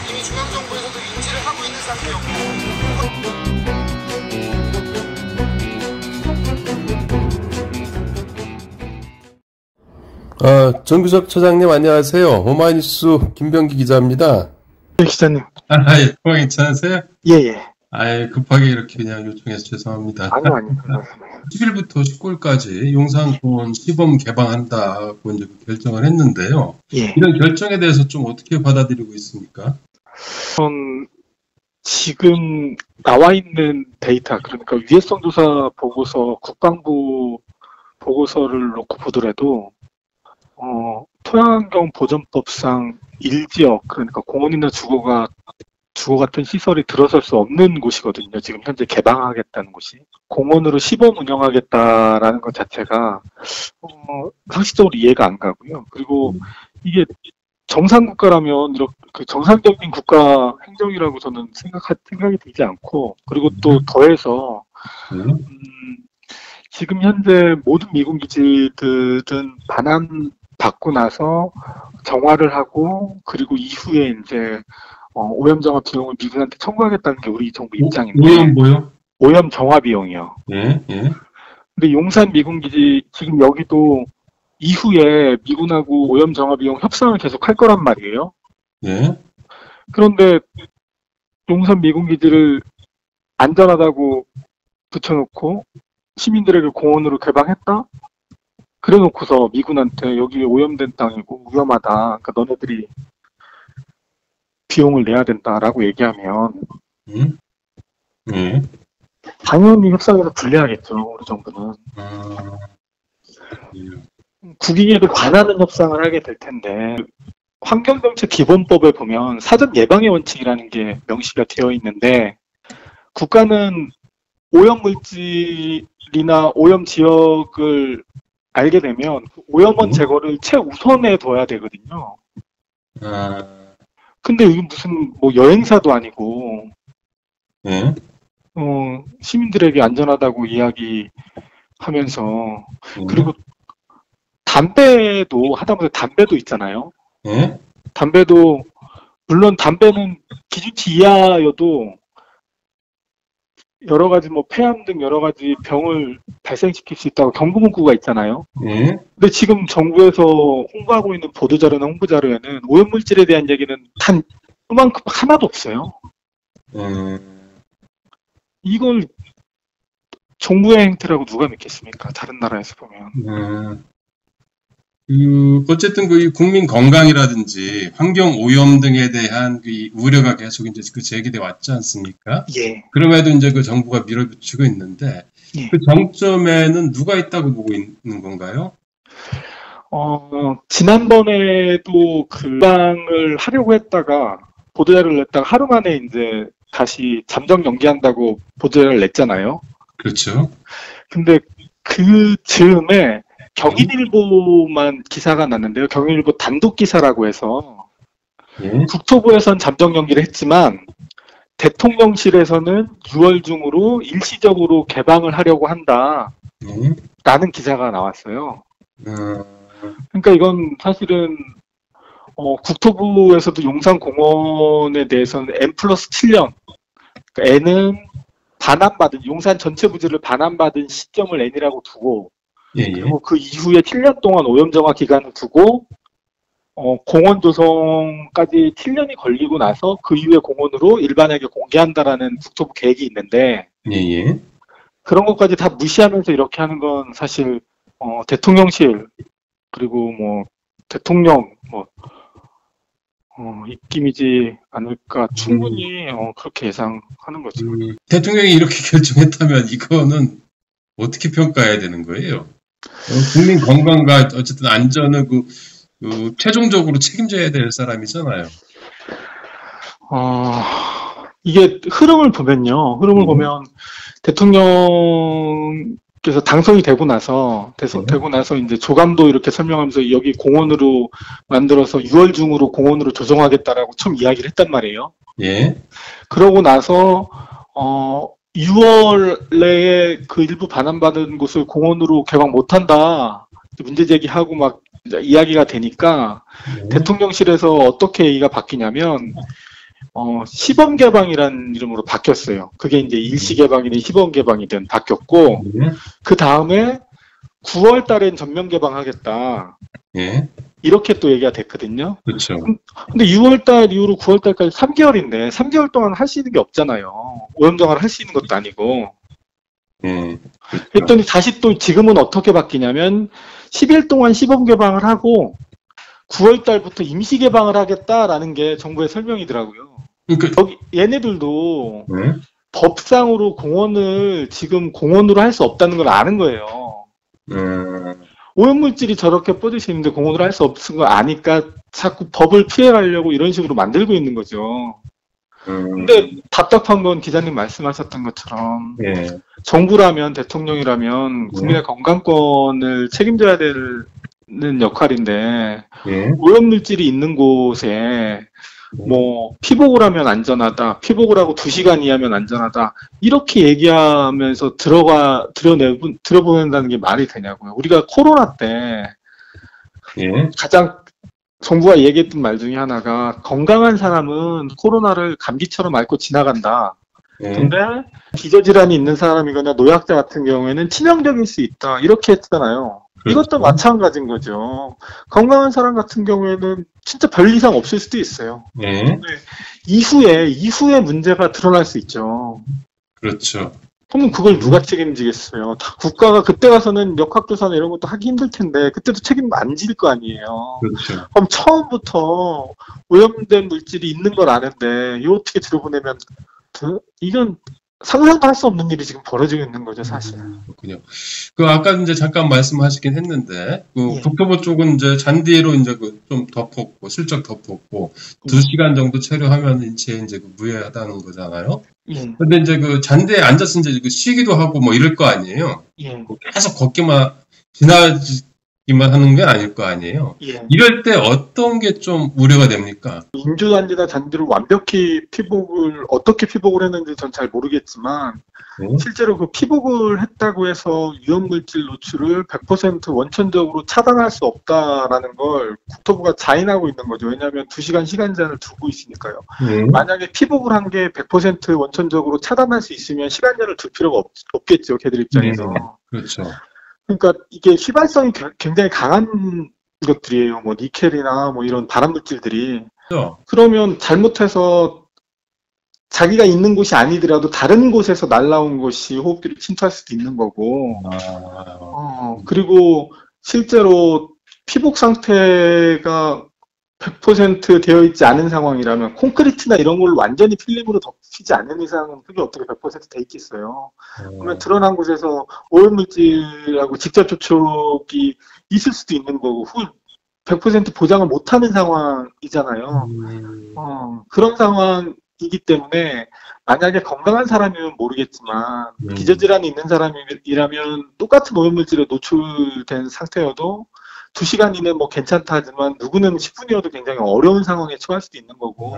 이미 중앙정부에서도 인지를 하고 있는 상태였고. 정규석 처장님 안녕하세요. 오마이뉴스 김병기 기자입니다. 네, 기자님. 예, 건강 괜찮으세요? 예. 급하게 이렇게 그냥 요청해서 죄송합니다. 아니요. 10일부터 19일까지 용산공원 시범 개방한다고 이제 결정을 했는데요. 예. 이런 결정에 대해서 좀 어떻게 받아들이고 있습니까? 지금 나와 있는 데이터, 그러니까 위해성 조사 보고서, 국방부 보고서를 놓고 보더라도, 토양환경 보전법상 1지역, 그러니까 공원이나 주거 같은 시설이 들어설 수 없는 곳이거든요. 지금 현재 개방하겠다는 곳이. 공원으로 시범 운영하겠다라는 것 자체가, 상식적으로 이해가 안 가고요. 그리고 이게 정상국가라면 이렇게 정상적인 국가 행정이라고 저는 생각이 들지 않고, 그리고 또 더해서, 지금 현재 모든 미군 기지들은 반환 받고 나서 정화를 하고, 그리고 이후에 이제 오염 정화 비용을 미군한테 청구하겠다는 게 우리 정부 입장인데. 오염 뭐요? 오염 정화 비용이요. 예. 근데 용산 미군 기지 지금 여기도 이후에 미군하고 오염 정화 비용 협상을 계속 할 거란 말이에요. 예. 그런데 용산 미군 기지를 안전하다고 붙여놓고 시민들에게 공원으로 개방했다? 그래 놓고서 미군한테 여기 오염된 땅이고 위험하다. 그러니까 너네들이 비용을 내야 된다라고 얘기하면 당연히 협상에서 불리하겠죠. 우리 정부는. 국익에도 관하는 협상을 하게 될 텐데, 환경정책 기본법에 보면 사전 예방의 원칙이라는 게 명시가 되어 있는데, 국가는 오염물질이나 오염 지역을 알게 되면 오염원 제거를 최우선에 둬야 되거든요. 근데 이게 무슨 뭐 여행사도 아니고, 시민들에게 안전하다고 이야기하면서, 그리고 담배도 하다못해 담배도 있잖아요. 담배도 물론 담배는 기준치 이하여도 여러 가지 뭐 폐암 등 여러 가지 병을 발생시킬 수 있다고 경고 문구가 있잖아요. 근데 지금 정부에서 홍보하고 있는 보도자료나 홍보자료에는 오염물질에 대한 얘기는 단 그만큼 하나도 없어요. 이걸 정부의 행태라고 누가 믿겠습니까? 다른 나라에서 보면. 어쨌든 그 국민 건강이라든지 환경 오염 등에 대한 그 우려가 계속 이제 그 제기돼 왔지 않습니까? 예. 그럼에도 이제 그 정부가 밀어붙이고 있는데, 예. 그 정점에는 누가 있다고 보고 있는 건가요? 지난번에도 그 방을 하려고 했다가 보도자료를 냈다가 하루 만에 이제 다시 잠정 연기한다고 보도자료를 냈잖아요. 그렇죠. 근데 그 즈음에 경인일보만 기사가 났는데요. 경인일보 단독 기사라고 해서 국토부에선 잠정 연기를 했지만 대통령실에서는 6월 중으로 일시적으로 개방을 하려고 한다라는 기사가 나왔어요. 그러니까 이건 사실은 국토부에서도 용산공원에 대해서는 N+7년, 그러니까 N은 반환받은, 용산 전체 부지를 반환받은 시점을 N이라고 두고, 그리고 그 이후에 7년 동안 오염정화 기간을 두고, 공원 조성까지 7년이 걸리고 나서 그 이후에 공원으로 일반에게 공개한다라는 국토부 계획이 있는데, 그런 것까지 다 무시하면서 이렇게 하는 건 사실, 대통령실, 그리고 뭐, 대통령, 입김이지 않을까, 충분히, 그렇게 예상하는 거죠. 대통령이 이렇게 결정했다면 이거는 어떻게 평가해야 되는 거예요? 국민 건강과 어쨌든 안전을 최종적으로 책임져야 될 사람이잖아요. 이게 흐름을 보면 대통령께서 당선이 되고 나서 이제 조감도 이렇게 설명하면서 여기 공원으로 만들어서 6월 중으로 공원으로 조성하겠다라고 처음 이야기를 했단 말이에요. 그러고 나서 6월 내에 그 일부 반환받은 곳을 공원으로 개방 못한다. 문제 제기하고 막 이야기가 되니까 대통령실에서 어떻게 얘기가 바뀌냐면 시범 개방이라는 이름으로 바뀌었어요. 그게 이제 일시 개방이든 시범 개방이든 바뀌었고 그 다음에 9월 달엔 전면 개방하겠다. 예. 이렇게 또 얘기가 됐거든요. 그렇죠. 근데 6월 달 이후로 9월 달까지 3개월인데 3개월 동안 할 수 있는 게 없잖아요. 오염정화를 할 수 있는 것도 아니고. 예. 그랬더니 다시 또 지금은 어떻게 바뀌냐면 10일 동안 시범 개방을 하고 9월 달부터 임시 개방을 하겠다라는 게 정부의 설명이더라고요. 그러니까 여기 얘네들도 네? 법상으로 공원을 지금 공원으로 할 수 없다는 걸 아는 거예요. 오염물질이 저렇게 뻗어져 있는데 공원으로 할 수 없은 거 아니까 자꾸 법을 피해가려고 이런 식으로 만들고 있는 거죠. 근데 답답한 건 기자님 말씀하셨던 것처럼 예. 정부라면 대통령이라면 국민의 건강권을 책임져야 되는 역할인데 예. 오염물질이 있는 곳에 뭐 피복을 하면 안전하다, 피복을 하고 2시간 이하면 안전하다 이렇게 얘기하면서 들어보낸다는 게 말이 되냐고요. 우리가 코로나 때 예. 가장 정부가 얘기했던 말 중에 하나가 건강한 사람은 코로나를 감기처럼 앓고 지나간다. 예. 근데 기저질환이 있는 사람이거나 노약자 같은 경우에는 치명적일 수 있다. 이렇게 했잖아요. 그렇죠. 이것도 마찬가지인 거죠. 건강한 사람 같은 경우에는 진짜 별 이상 없을 수도 있어요. 예. 근데 이후에 문제가 드러날 수 있죠. 그렇죠. 그러면 그걸 누가 책임지겠어요? 다 국가가 그때 가서는 역학조사나 이런 것도 하기 힘들 텐데 그때도 책임 안 질 거 아니에요. 그렇죠. 그럼 처음부터 오염된 물질이 있는 걸 아는데 이거 어떻게 들어보내면 이건 상상도 할 수 없는 일이 지금 벌어지고 있는 거죠, 사실. 그렇군요. 그 아까 이제 잠깐 말씀하시긴 했는데 그 예. 국토부 쪽은 이제 잔디로 이제 그 좀 덮었고 슬쩍 덮었고 2시간 정도 체류하면 인체에 이제 그 무해하다는 거잖아요. 예. 근데 이제 그 잔디에 앉아서 이제 그 쉬기도 하고 뭐 이럴 거 아니에요. 예. 계속 걷기만 지나기만 하는 게 아닐 거 아니에요. 예. 이럴 때 어떤 게 좀 우려가 됩니까? 인조잔디나 잔디를 완벽히 어떻게 피복을 했는지 전 잘 모르겠지만, 실제로 그 피복을 했다고 해서 위험물질 노출을 100% 원천적으로 차단할 수 없다라는 걸 국토부가 자인하고 있는 거죠. 왜냐하면 2시간 시간 제한을 두고 있으니까요. 만약에 피복을 한 게 100% 원천적으로 차단할 수 있으면 시간 제한을 둘 필요가 없겠죠. 걔들 입장에서. 그렇죠. 그러니까 이게 휘발성이 굉장히 강한 것들이에요. 뭐 니켈이나 뭐 이런 발암물질들이. 그렇죠. 그러면 잘못해서 자기가 있는 곳이 아니더라도 다른 곳에서 날라온 것이 호흡기를 침투할 수도 있는 거고. 그리고 실제로 피복 상태가 100% 되어 있지 않은 상황이라면 콘크리트나 이런 걸 완전히 필름으로 덮이지 않는 이상은 그게 어떻게 100% 돼 있겠어요. 그러면 드러난 곳에서 오염물질하고 직접 접촉이 있을 수도 있는 거고 100% 보장을 못하는 상황이잖아요. 그런 상황이기 때문에 만약에 건강한 사람이면 모르겠지만 기저질환이 있는 사람이라면 똑같은 오염물질에 노출된 상태여도 2시간 이내 뭐 괜찮다 하지만 누구는 10분이어도 굉장히 어려운 상황에 처할 수도 있는 거고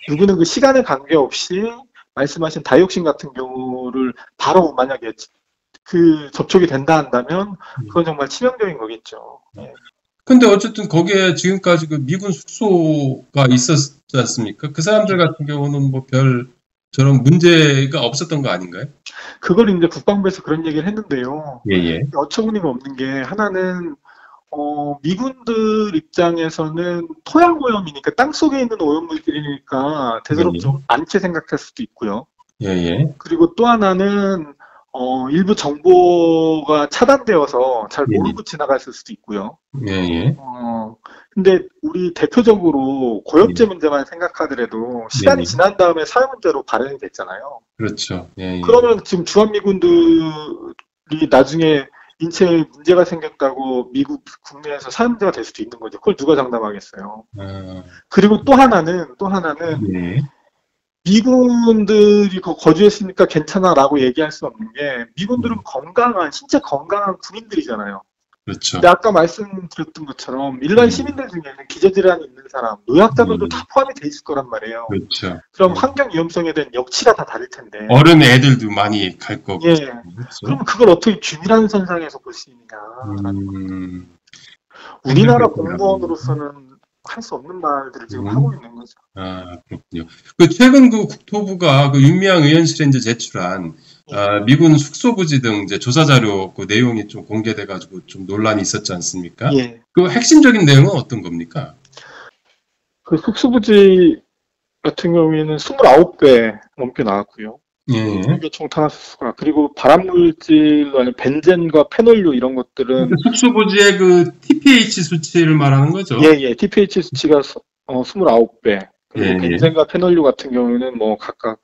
누구는 그 시간에 관계없이 말씀하신 다이옥신 같은 경우를 바로 만약에 그 접촉이 된다 한다면 그건 정말 치명적인 거겠죠. 네. 근데 어쨌든 거기에 지금까지 그 미군 숙소가 있었지 않습니까? 그 사람들 같은 경우는 뭐 별 저런 문제가 없었던 거 아닌가요? 그걸 이제 국방부에서 그런 얘기를 했는데요. 예. 어처구니가 없는 게 하나는 미군들 입장에서는 토양 오염이니까 땅 속에 있는 오염물질이니까 대수롭지 않게 생각할 수도 있고요. 예. 그리고 또 하나는 일부 정보가 차단되어서 잘 모르고 지나갔을 수도 있고요. 예. 근데 우리 대표적으로 고엽제 문제만 생각하더라도 시간이 지난 다음에 사회 문제로 발현이 됐잖아요. 그렇죠. 예. 그러면 지금 주한미군들이 나중에 인체에 문제가 생겼다고 미국 국내에서 사회 문제가 될 수도 있는 거죠. 그걸 누가 장담하겠어요. 그리고 또 하나는 미군들이 거주했으니까 괜찮아라고 얘기할 수 없는 게 미군들은 신체 건강한 군인들이잖아요. 그렇죠. 근데 아까 말씀드렸던 것처럼 일반 시민들 중에는 기저질환이 있는 사람, 노약자들도 다 포함이 돼 있을 거란 말이에요. 그렇죠. 그럼 환경 위험성에 대한 역치가 다 다를 텐데. 어른 애들도 많이 갈 거고. 예. 그렇죠? 그럼 그걸 어떻게 균일한 선상에서 볼 수 있느냐. 우리나라 공무원으로서는 할 수 없는 말들을 지금 하고 있는 거죠. 아, 그렇군요. 그 최근 그 국토부가 그 윤미향 의원실에 이제 제출한 미군 숙소부지 등 이제 조사 자료 그 내용이 좀 공개돼가지고 좀 논란이 있었지 않습니까? 예. 그 핵심적인 내용은 어떤 겁니까? 그 숙소부지 같은 경우에는 29배 넘게 나왔고요. 예. 총 탄화수소가 그리고 발암물질 아니면 벤젠과 페놀류 이런 것들은 숙소부지의 그 TPH 수치를 말하는 거죠? 예, TPH 수치가 29배. 그리고 벤젠과 페놀류 같은 경우에는 뭐 각각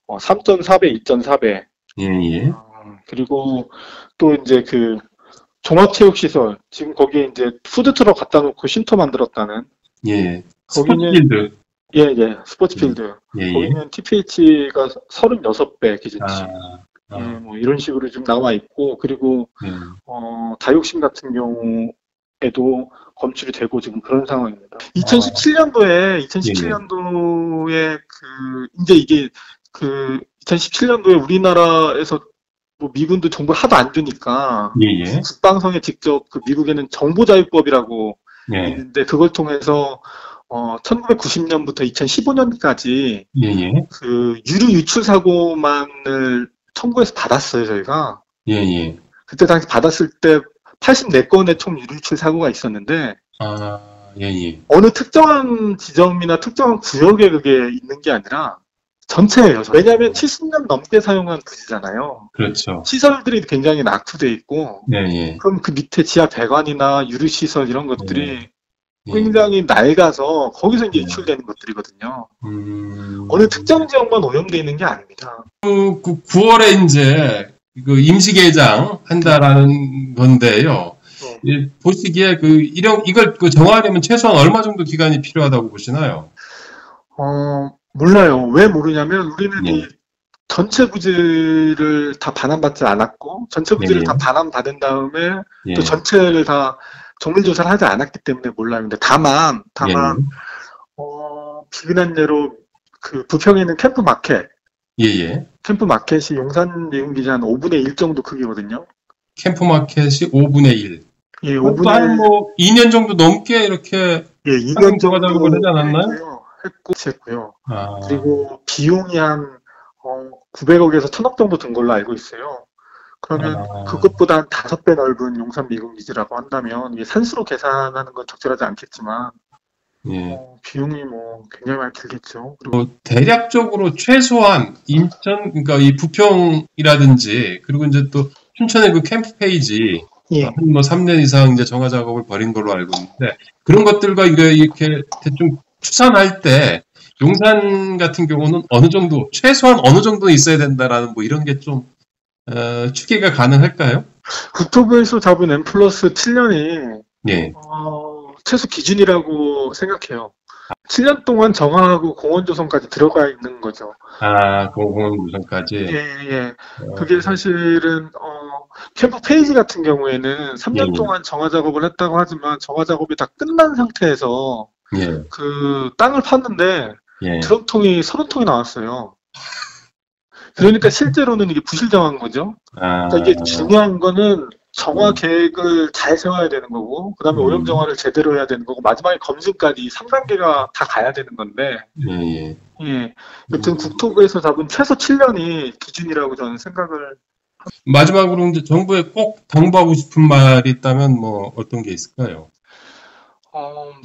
3.4배, 2.4배. 예. 그리고 또 이제 그 종합체육시설 지금 거기에 이제 푸드트럭 갖다 놓고 쉼터 만들었다는. 예. 거기는 스포츠필드. 예, 스포츠필드. 예. 거기는 TPH가 36배 기준치. 아. 예, 뭐 이런 식으로 좀 나와 있고 그리고 다육심 같은 경우에도 검출이 되고 지금 그런 상황입니다. 2017년도에 그 이제 이게 그 2017년도에 우리나라에서 뭐 미군도 정보를 하도 안 주니까 국방성에 직접 그 미국에는 정보자유법이라고 있는데 그걸 통해서 1990년부터 2015년까지 그 유류 유출 사고만을 청구해서 받았어요, 저희가. 그때 당시 받았을 때 84건의 총 유류 유출 사고가 있었는데 어느 특정한 지점이나 특정한 구역에 그게 있는 게 아니라 전체예요. 왜냐하면 70년 넘게 사용한 부지잖아요. 그렇죠. 시설들이 굉장히 낙후돼 있고 그럼 그 밑에 지하 배관이나 유류 시설 이런 것들이 굉장히 낡아서 거기서 이제 유출되는 것들이거든요. 어느 특정 지역만 오염되어 있는 게 아닙니다. 그 9월에 이제 그 임시개장 한다라는 건데요. 보시기에 이걸 정하려면 최소한 얼마 정도 기간이 필요하다고 보시나요? 몰라요. 왜 모르냐면 우리는 이 전체 부지를 다 반환받지 않았고 전체 부지를 다 반환받은 다음에 또 전체를 다 정밀조사를 하지 않았기 때문에 몰라요. 근데 다만 비근한 예로 그 부평에 있는 캠프마켓 캠프마켓이 용산 미군기지 한 5분의 1 정도 크기거든요. 캠프마켓이 5분의 1. 예, 5분의 한 뭐 2년 정도 넘게 이렇게 2년 정도 하지 않았나요? 했고요. 그리고 비용이 한 900억에서 1000억 정도 든 걸로 알고 있어요. 그러면 그것보다 한 5배 넓은 용산 미군기지라고 한다면 이게 산수로 계산하는 건 적절하지 않겠지만 비용이 뭐 굉장히 많이 들겠죠. 그리고 대략적으로 최소한 인천 그러니까 이 부평이라든지 그리고 이제 또 춘천의 그 캠프 페이지 한 뭐 3년 이상 이제 정화 작업을 벌인 걸로 알고 있는데 그런 것들과 이렇게 대충 추산할 때 용산 같은 경우는 최소한 어느 정도 있어야 된다라는 뭐 이런 게 좀 추계가 가능할까요? 국토부에서 잡은 N+7년이 최소 기준이라고 생각해요. 7년 동안 정화하고 공원 조성까지 들어가 있는 거죠. 공원 조성까지? 예. 그게 사실은 캠프 페이지 같은 경우에는 3년 동안 정화 작업을 했다고 하지만 정화 작업이 다 끝난 상태에서 그 땅을 팠는데 드럼통이 30통이 나왔어요. 그러니까 실제로는 이게 부실정한 거죠. 그러니까 이게 중요한 거는 정화 계획을 잘 세워야 되는 거고, 그 다음에 오염 정화를 제대로 해야 되는 거고, 마지막에 검증까지 3단계가 다 가야 되는 건데, 여튼 국토부에서 잡은 최소 7년이 기준이라고 저는 생각을. 마지막으로 이제 정부에 꼭 당부하고 싶은 말이 있다면 뭐 어떤 게 있을까요?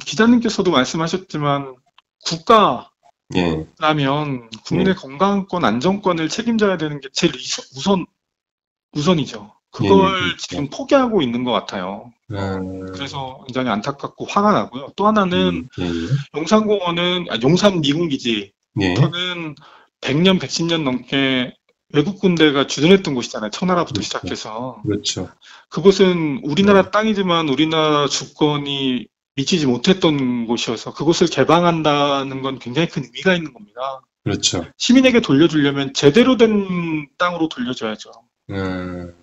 기자님께서도 말씀하셨지만, 국가라면 국민의 건강권, 안전권을 책임져야 되는 게 제일 우선이죠. 그걸 지금 포기하고 있는 것 같아요. 그래서 굉장히 안타깝고 화가 나고요. 또 하나는 용산공원은 용산 미군기지 저는 100년, 110년 넘게 외국 군대가 주둔했던 곳이잖아요. 청나라부터 시작해서. 그렇죠. 그곳은 우리나라 땅이지만 우리나라 주권이 미치지 못했던 곳이어서 그곳을 개방한다는 건 굉장히 큰 의미가 있는 겁니다. 그렇죠. 시민에게 돌려주려면 제대로 된 땅으로 돌려줘야죠.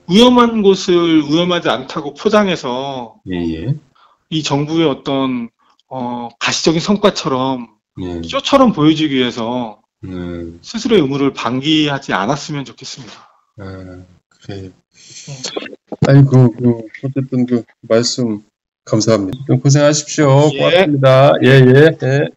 위험한 곳을 위험하지 않다고 포장해서 예. 이 정부의 어떤 가시적인 성과처럼 예. 쇼처럼 보여주기 위해서 스스로의 의무를 방기하지 않았으면 좋겠습니다. 그래. 아이고, 어쨌든 그 말씀 감사합니다. 고생하십시오. 고맙습니다. 예.